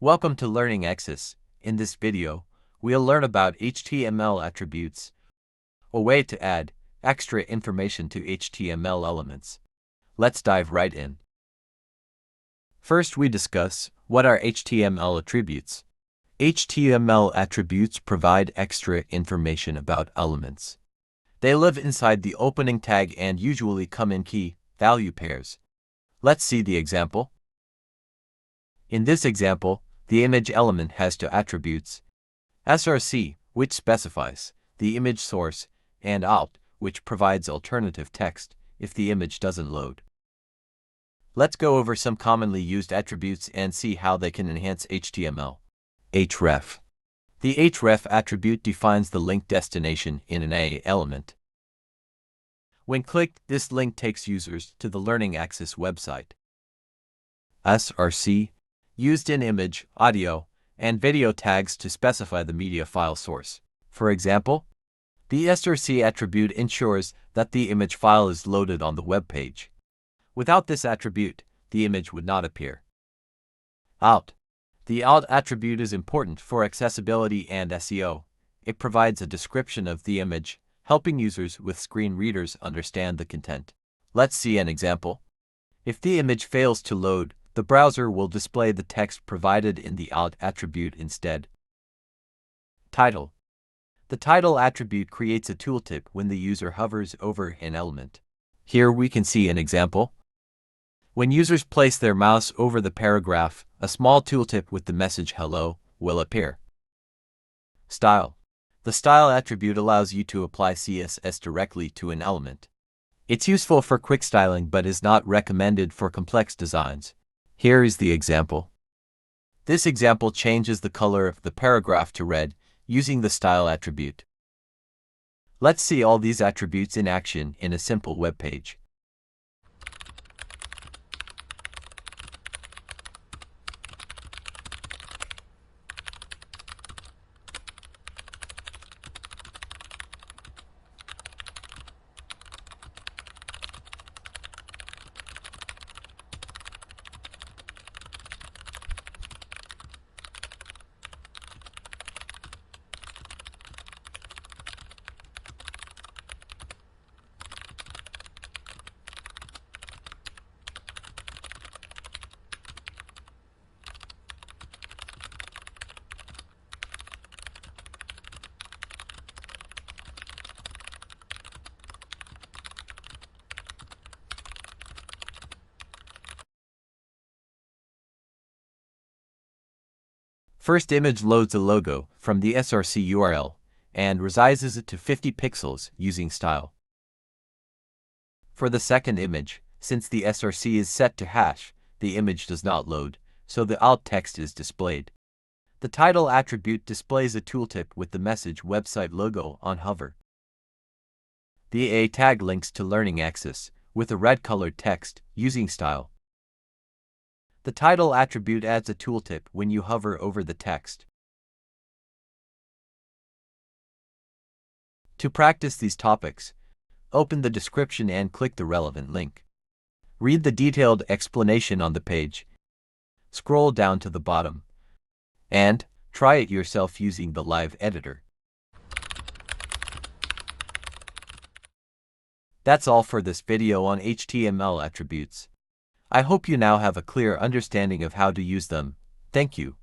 Welcome to Learning Access. In this video, we'll learn about HTML attributes, a way to add extra information to HTML elements. Let's dive right in. First, we discuss what are HTML attributes. HTML attributes provide extra information about elements. They live inside the opening tag and usually come in key-value pairs. Let's see the example. In this example, the image element has two attributes, src, which specifies the image source, and alt, which provides alternative text if the image doesn't load. Let's go over some commonly used attributes and see how they can enhance HTML. href. The href attribute defines the link destination in an A element. When clicked, this link takes users to the Learning Access website. src, used in image, audio, and video tags to specify the media file source. For example, the src attribute ensures that the image file is loaded on the web page. Without this attribute, the image would not appear. Alt. The alt attribute is important for accessibility and SEO. It provides a description of the image, helping users with screen readers understand the content. Let's see an example. If the image fails to load, the browser will display the text provided in the alt attribute instead. Title. The title attribute creates a tooltip when the user hovers over an element. Here we can see an example. When users place their mouse over the paragraph, a small tooltip with the message "Hello" will appear. Style. The style attribute allows you to apply CSS directly to an element. It's useful for quick styling but is not recommended for complex designs. Here is the example. This example changes the color of the paragraph to red using the style attribute. Let's see all these attributes in action in a simple web page. First image loads a logo from the src URL and resizes it to 50 pixels using style. For the second image, since the src is set to hash, the image does not load, so the alt text is displayed. The title attribute displays a tooltip with the message website logo on hover. The A tag links to Learning Access with a red-colored text using style. The title attribute adds a tooltip when you hover over the text. To practice these topics, open the description and click the relevant link. Read the detailed explanation on the page. Scroll down to the bottom and try it yourself using the live editor. That's all for this video on HTML attributes. I hope you now have a clear understanding of how to use them. Thank you.